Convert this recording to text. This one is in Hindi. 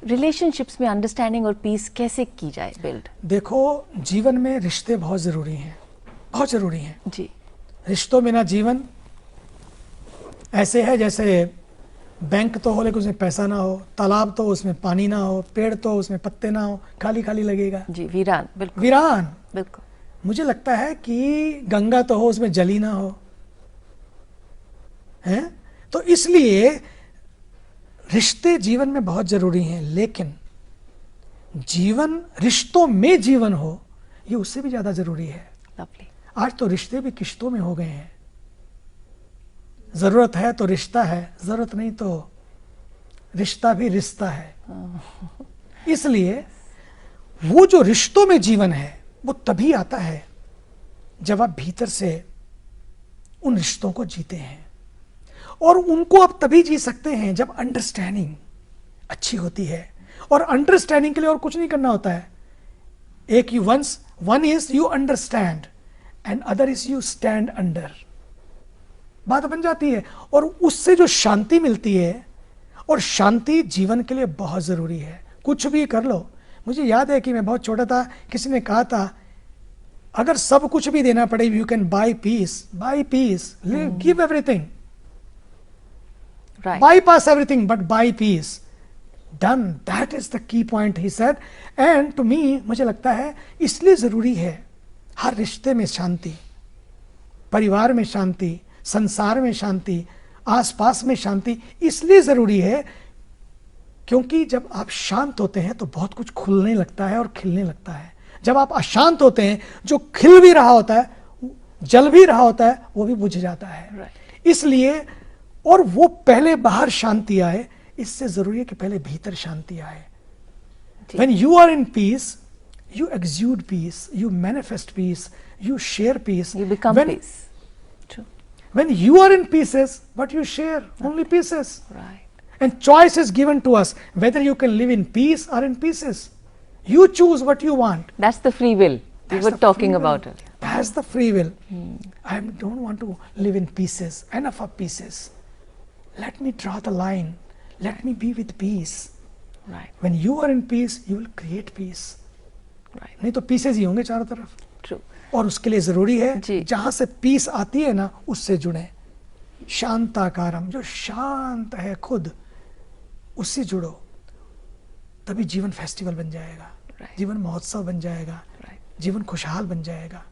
रिलेशनशिप्स में अंडरस्टैंडिंग और पीस कैसे की जाए बिल्ड? देखो, जीवन में रिश्ते बहुत ज़रूरी हैं, बहुत ज़रूरी हैं जी। रिश्तों बिना जीवन ऐसे है जैसे बैंक तो हो लेकिन उसमें पैसा ना हो, तालाब तो उसमें पानी ना हो, पेड़ तो उसमें पत्ते ना हो, खाली खाली लगेगा। जी, वीरान, बिल्कुल वीरान। बिल्कुल। मुझे लगता है कि गंगा तो हो उसमें जल ही ना हो, है? तो इसलिए रिश्ते जीवन में बहुत जरूरी हैं, लेकिन जीवन, रिश्तों में जीवन हो, ये उससे भी ज्यादा जरूरी है। लवली। आज तो रिश्ते भी किश्तों में हो गए हैं। जरूरत है तो रिश्ता है, जरूरत नहीं तो रिश्ता भी रिश्ता है। इसलिए वो जो रिश्तों में जीवन है वो तभी आता है जब आप भीतर से उन रिश्तों को जीते हैं, और उनको आप तभी जी सकते हैं जब अंडरस्टैंडिंग अच्छी होती है। और अंडरस्टैंडिंग के लिए और कुछ नहीं करना होता है। एक you one is you understand and other is you stand under. बात बन जाती है और उससे जो शांति मिलती है, और शांति जीवन के लिए बहुत जरूरी है। कुछ भी कर लो। मुझे याद है कि मैं बहुत छोटा था, किसी ने कहा था अगर सब कुछ भी देना पड़े, you can bypass, bypass, give everything, bypass everything but buy peace. Done. That is the key point, he said. And to me, मुझे लगता है इसलिए जरूरी है हर रिश्ते में शांति, परिवार में शांति, संसार में शांति, आसपास में शांति। इसलिए जरूरी है क्योंकि जब आप शांत होते हैं तो बहुत कुछ खुलने लगता है और खिलने लगता है। जब आप अशांत होते हैं, जो खिल भी रहा होता है, जल भी रहा होता है, वो भी बुझ जाता है। इसलिए, और वो पहले बाहर शांति आए, इससे जरूरी है कि पहले भीतर शांति आए। When you are in peace, you exude peace, you manifest peace, you share peace. You become peace. True. When you are in pieces, but you share only pieces. Right. And choice is given to us whether you can live in peace or in pieces. You choose what you want. That's the free will we were talking about it. That's the free will. I don't want to live in pieces. Enough of pieces. Let me draw the line. Let me be with peace. Right. When you are in peace, you will create peace. Right. नहीं तो पीसेस ही होंगे चारों तरफ। True. और उसके लिए जरूरी है जी। जहां से पीस आती है ना, उससे जुड़े। शांताकारम, जो शांत है खुद, उससे जुड़ो, तभी जीवन फेस्टिवल बन जाएगा। Right. जीवन महोत्सव बन जाएगा। Right. जीवन खुशहाल बन जाएगा।